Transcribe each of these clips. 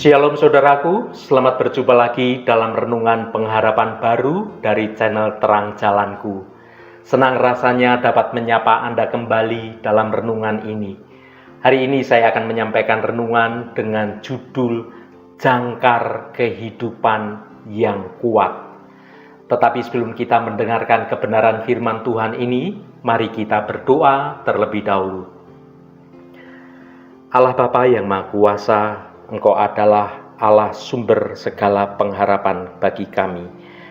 Shalom saudaraku, selamat berjumpa lagi dalam renungan pengharapan baru dari channel Terang Jalanku. Senang rasanya dapat menyapa Anda kembali dalam renungan ini. Hari ini saya akan menyampaikan renungan dengan judul Jangkar Kehidupan yang Kuat. Tetapi sebelum kita mendengarkan kebenaran firman Tuhan ini, mari kita berdoa terlebih dahulu. Allah Bapa yang Maha Kuasa, Engkau adalah Allah sumber segala pengharapan bagi kami.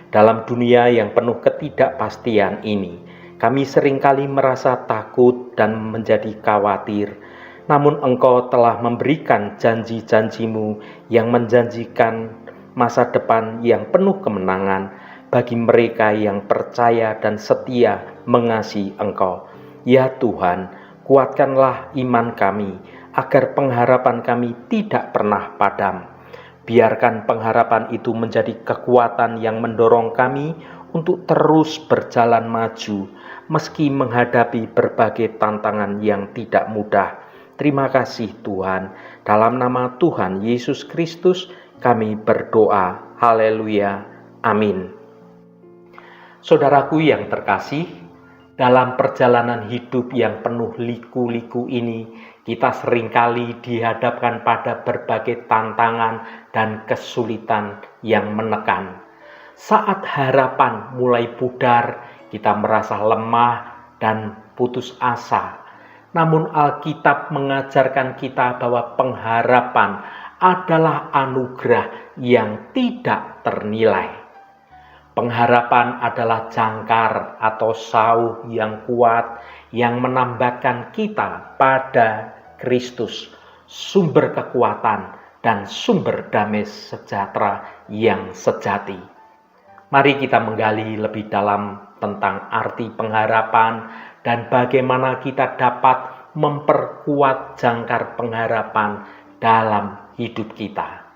Dalam dunia yang penuh ketidakpastian ini, kami seringkali merasa takut dan menjadi khawatir. Namun Engkau telah memberikan janji-janji-Mu yang menjanjikan masa depan yang penuh kemenangan bagi mereka yang percaya dan setia mengasihi Engkau. Ya Tuhan, kuatkanlah iman kami, agar pengharapan kami tidak pernah padam. Biarkan pengharapan itu menjadi kekuatan yang mendorong kami untuk terus berjalan maju, meski menghadapi berbagai tantangan yang tidak mudah. Terima kasih Tuhan, dalam nama Tuhan Yesus Kristus kami berdoa. Haleluya, amin. Saudaraku yang terkasih, dalam perjalanan hidup yang penuh liku-liku ini, kita seringkali dihadapkan pada berbagai tantangan dan kesulitan yang menekan. Saat harapan mulai pudar, kita merasa lemah dan putus asa. Namun Alkitab mengajarkan kita bahwa pengharapan adalah anugerah yang tidak ternilai. Pengharapan adalah jangkar atau sauh yang kuat yang menambahkan kita pada Kristus, sumber kekuatan dan sumber damai sejahtera yang sejati. Mari kita menggali lebih dalam tentang arti pengharapan dan bagaimana kita dapat memperkuat jangkar pengharapan dalam hidup kita.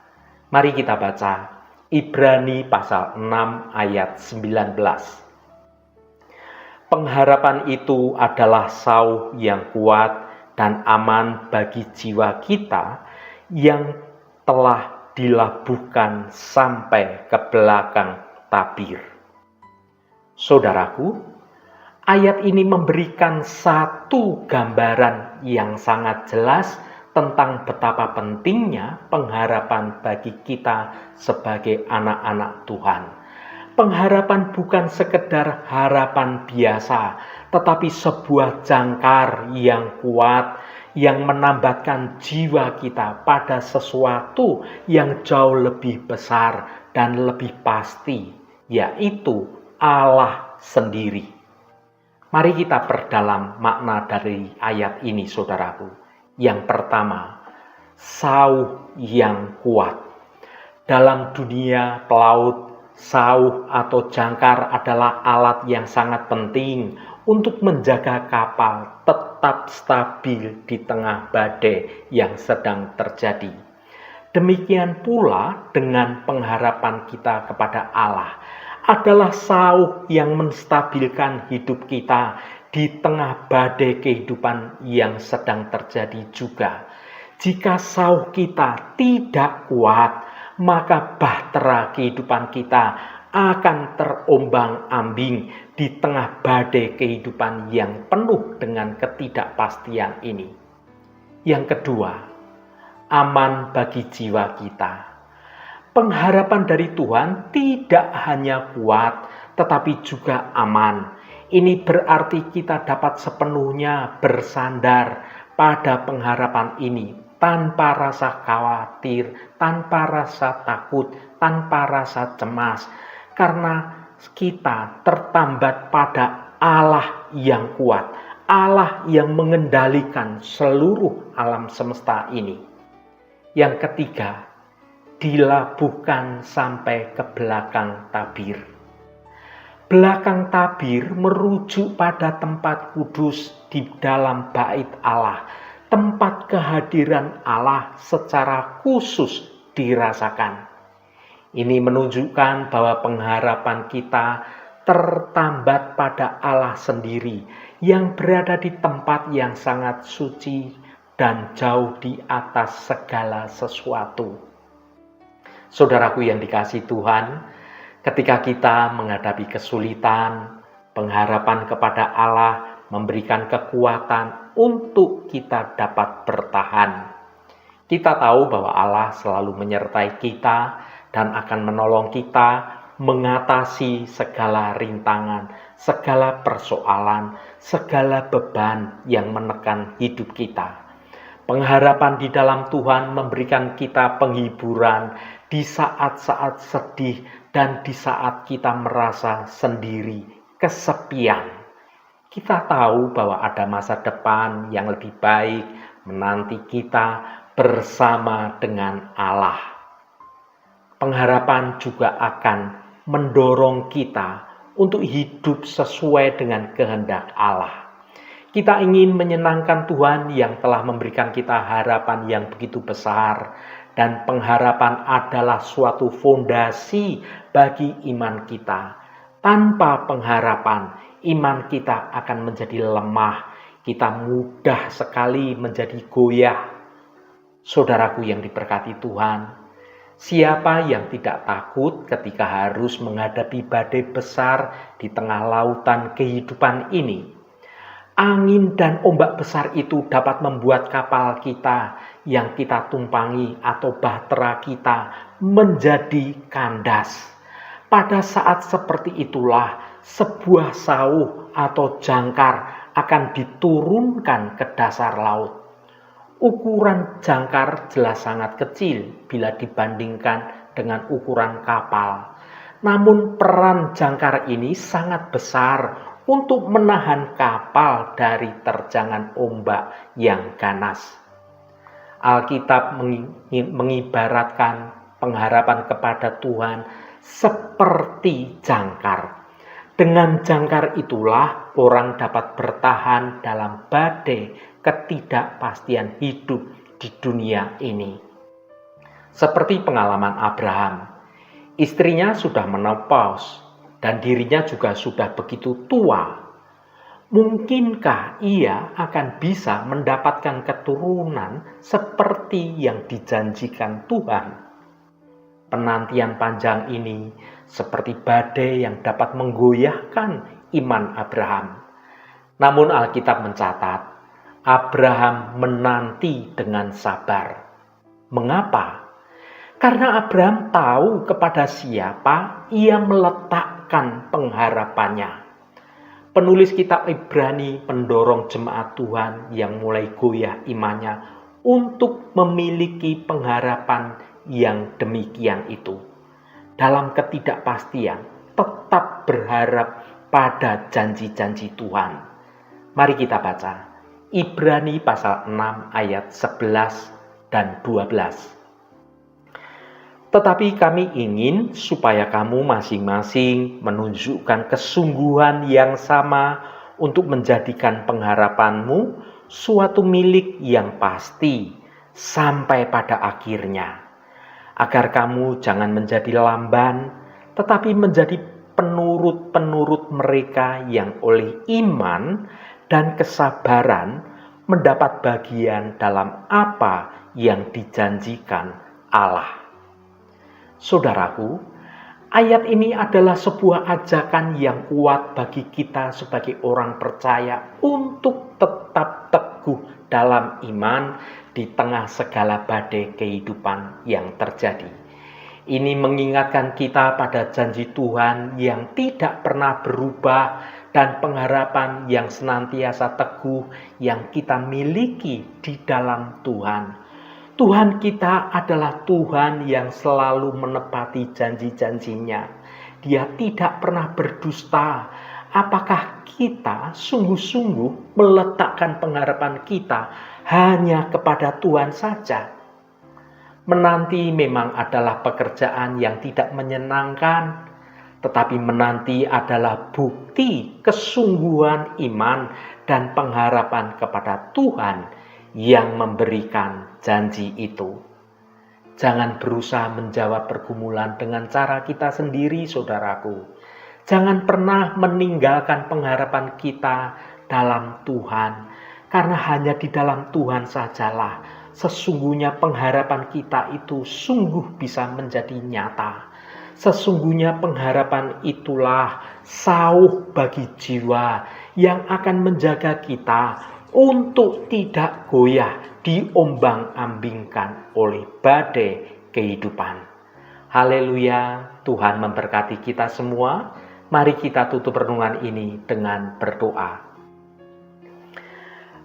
Mari kita baca Ibrani pasal 6 ayat 19. Pengharapan itu adalah sauh yang kuat dan aman bagi jiwa kita yang telah dilabuhkan sampai ke belakang tabir. Saudaraku, ayat ini memberikan satu gambaran yang sangat jelas tentang betapa pentingnya pengharapan bagi kita sebagai anak-anak Tuhan. Pengharapan bukan sekedar harapan biasa, tetapi sebuah jangkar yang kuat yang menambahkan jiwa kita pada sesuatu yang jauh lebih besar dan lebih pasti, yaitu Allah sendiri. Mari kita perdalam makna dari ayat ini, saudaraku. Yang pertama, sauh yang kuat. Dalam dunia pelaut, sauh atau jangkar adalah alat yang sangat penting untuk menjaga kapal tetap stabil di tengah badai yang sedang terjadi. Demikian pula dengan pengharapan kita kepada Allah adalah sauh yang menstabilkan hidup kita di tengah badai kehidupan yang sedang terjadi juga. Jika sauh kita tidak kuat, maka bahtera kehidupan kita akan terombang-ambing di tengah badai kehidupan yang penuh dengan ketidakpastian ini. Yang kedua, aman bagi jiwa kita. Pengharapan dari Tuhan tidak hanya kuat, tetapi juga aman. Ini berarti kita dapat sepenuhnya bersandar pada pengharapan ini tanpa rasa khawatir, tanpa rasa takut, tanpa rasa cemas. Karena kita tertambat pada Allah yang kuat, Allah yang mengendalikan seluruh alam semesta ini. Yang ketiga, dilabuhkan sampai ke belakang tabir. Belakang tabir merujuk pada tempat kudus di dalam bait Allah, tempat kehadiran Allah secara khusus dirasakan. Ini menunjukkan bahwa pengharapan kita tertambat pada Allah sendiri yang berada di tempat yang sangat suci dan jauh di atas segala sesuatu. Saudaraku yang dikasihi Tuhan, ketika kita menghadapi kesulitan, pengharapan kepada Allah memberikan kekuatan untuk kita dapat bertahan. Kita tahu bahwa Allah selalu menyertai kita dan akan menolong kita mengatasi segala rintangan, segala persoalan, segala beban yang menekan hidup kita. Pengharapan di dalam Tuhan memberikan kita penghiburan di saat-saat sedih dan di saat kita merasa sendiri, kesepian. Kita tahu bahwa ada masa depan yang lebih baik menanti kita bersama dengan Allah. Pengharapan juga akan mendorong kita untuk hidup sesuai dengan kehendak Allah. Kita ingin menyenangkan Tuhan yang telah memberikan kita harapan yang begitu besar, dan pengharapan adalah suatu fondasi bagi iman kita. Tanpa pengharapan, iman kita akan menjadi lemah, kita mudah sekali menjadi goyah. Saudaraku yang diberkati Tuhan, siapa yang tidak takut ketika harus menghadapi badai besar di tengah lautan kehidupan ini? Angin dan ombak besar itu dapat membuat kapal kita yang kita tumpangi atau bahtera kita menjadi kandas. Pada saat seperti itulah sebuah sauh atau jangkar akan diturunkan ke dasar laut. Ukuran jangkar jelas sangat kecil bila dibandingkan dengan ukuran kapal. Namun peran jangkar ini sangat besar untuk menahan kapal dari terjangan ombak yang ganas. Alkitab mengibaratkan pengharapan kepada Tuhan seperti jangkar. Dengan jangkar itulah orang dapat bertahan dalam badai ketidakpastian hidup di dunia ini. Seperti pengalaman Abraham, istrinya sudah menopause dan dirinya juga sudah begitu tua. Mungkinkah ia akan bisa mendapatkan keturunan seperti yang dijanjikan Tuhan? Penantian panjang ini seperti badai yang dapat menggoyahkan iman Abraham. Namun Alkitab mencatat, Abraham menanti dengan sabar. Mengapa? Karena Abraham tahu kepada siapa ia meletakkan pengharapannya. Penulis kitab Ibrani mendorong jemaat Tuhan yang mulai goyah imannya untuk memiliki pengharapan yang demikian itu. Dalam ketidakpastian, tetap berharap pada janji-janji Tuhan. Mari kita baca Ibrani pasal 6 ayat 11 dan 12. Tetapi kami ingin supaya kamu masing-masing menunjukkan kesungguhan yang sama untuk menjadikan pengharapanmu suatu milik yang pasti sampai pada akhirnya. Agar kamu jangan menjadi lamban, tetapi menjadi penurut-penurut mereka yang oleh iman dan kesabaran mendapat bagian dalam apa yang dijanjikan Allah. Saudaraku, ayat ini adalah sebuah ajakan yang kuat bagi kita sebagai orang percaya untuk tetap teguh dalam iman di tengah segala badai kehidupan yang terjadi. Ini mengingatkan kita pada janji Tuhan yang tidak pernah berubah dan pengharapan yang senantiasa teguh yang kita miliki di dalam Tuhan. Tuhan kita adalah Tuhan yang selalu menepati janji-janjinya. Dia tidak pernah berdusta. Apakah kita sungguh-sungguh meletakkan pengharapan kita hanya kepada Tuhan saja? Menanti memang adalah pekerjaan yang tidak menyenangkan, tetapi menanti adalah bukti kesungguhan iman dan pengharapan kepada Tuhan yang memberikan janji itu. Jangan berusaha menjawab pergumulan dengan cara kita sendiri, saudaraku. Jangan pernah meninggalkan pengharapan kita dalam Tuhan, karena hanya di dalam Tuhan sajalah sesungguhnya pengharapan kita itu sungguh bisa menjadi nyata. Sesungguhnya pengharapan itulah sauh bagi jiwa yang akan menjaga kita untuk tidak goyah diombang-ambingkan oleh badai kehidupan. Haleluya, Tuhan memberkati kita semua. Mari kita tutup renungan ini dengan berdoa.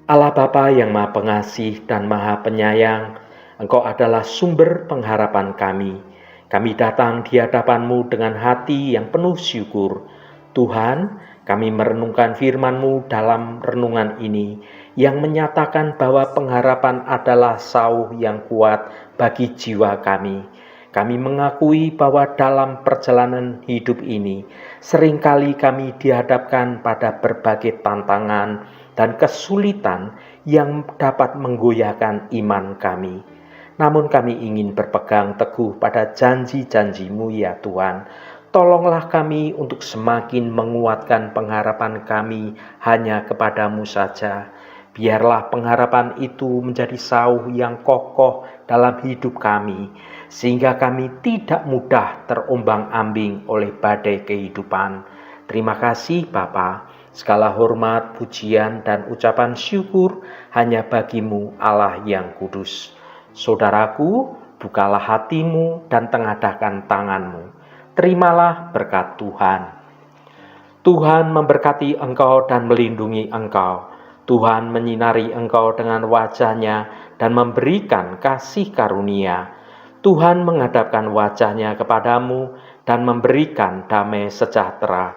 Allah Bapa yang Maha Pengasih dan Maha Penyayang, Engkau adalah sumber pengharapan kami. Kami datang di hadapan-Mu dengan hati yang penuh syukur. Tuhan, kami merenungkan firman-Mu dalam renungan ini yang menyatakan bahwa pengharapan adalah sauh yang kuat bagi jiwa kami. Kami mengakui bahwa dalam perjalanan hidup ini seringkali kami dihadapkan pada berbagai tantangan dan kesulitan yang dapat menggoyahkan iman kami. Namun kami ingin berpegang teguh pada janji-janji-Mu ya Tuhan. Tolonglah kami untuk semakin menguatkan pengharapan kami hanya kepada-Mu saja. Biarlah pengharapan itu menjadi sauh yang kokoh dalam hidup kami, sehingga kami tidak mudah terombang-ambing oleh badai kehidupan. Terima kasih Bapa. Segala hormat, pujian, dan ucapan syukur hanya bagi-Mu Allah yang kudus. Saudaraku, bukalah hatimu dan tengadahkan tanganmu. Terimalah berkat Tuhan. Tuhan memberkati engkau dan melindungi engkau. Tuhan menyinari engkau dengan wajah-Nya dan memberikan kasih karunia. Tuhan menghadapkan wajah-Nya kepadamu dan memberikan damai sejahtera.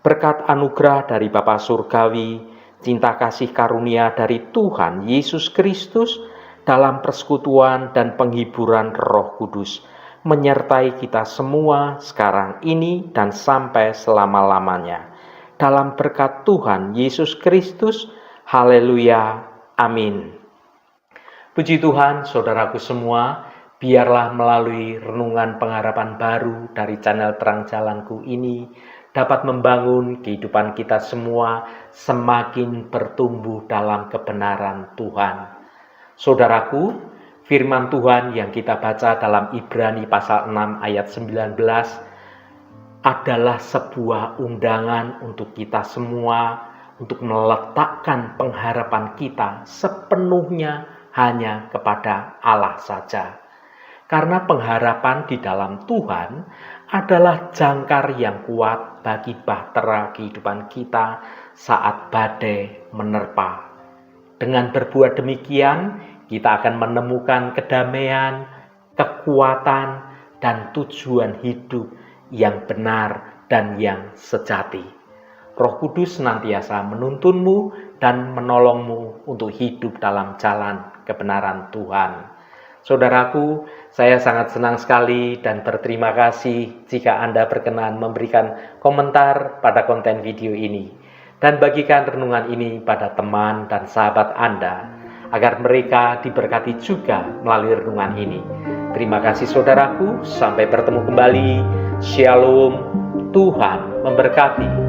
Berkat anugerah dari Bapa Surgawi, cinta kasih karunia dari Tuhan Yesus Kristus, dalam persekutuan dan penghiburan Roh Kudus, menyertai kita semua sekarang ini dan sampai selama-lamanya. Dalam berkat Tuhan Yesus Kristus, haleluya, amin. Puji Tuhan, saudaraku semua, biarlah melalui renungan pengharapan baru dari channel Terang Jalanku ini dapat membangun kehidupan kita semua semakin bertumbuh dalam kebenaran Tuhan. Saudaraku, firman Tuhan yang kita baca dalam Ibrani pasal 6 ayat 19 adalah sebuah undangan untuk kita semua untuk meletakkan pengharapan kita sepenuhnya hanya kepada Allah saja. Karena pengharapan di dalam Tuhan adalah jangkar yang kuat bagi bahtera kehidupan kita saat badai menerpa. Dengan berbuat demikian, kita akan menemukan kedamaian, kekuatan, dan tujuan hidup yang benar dan yang sejati. Roh Kudus senantiasa menuntunmu dan menolongmu untuk hidup dalam jalan kebenaran Tuhan. Saudaraku, saya sangat senang sekali dan berterima kasih jika Anda berkenan memberikan komentar pada konten video ini. Dan bagikan renungan ini pada teman dan sahabat Anda, agar mereka diberkati juga melalui renungan ini. Terima kasih saudaraku, sampai bertemu kembali. Shalom, Tuhan memberkati.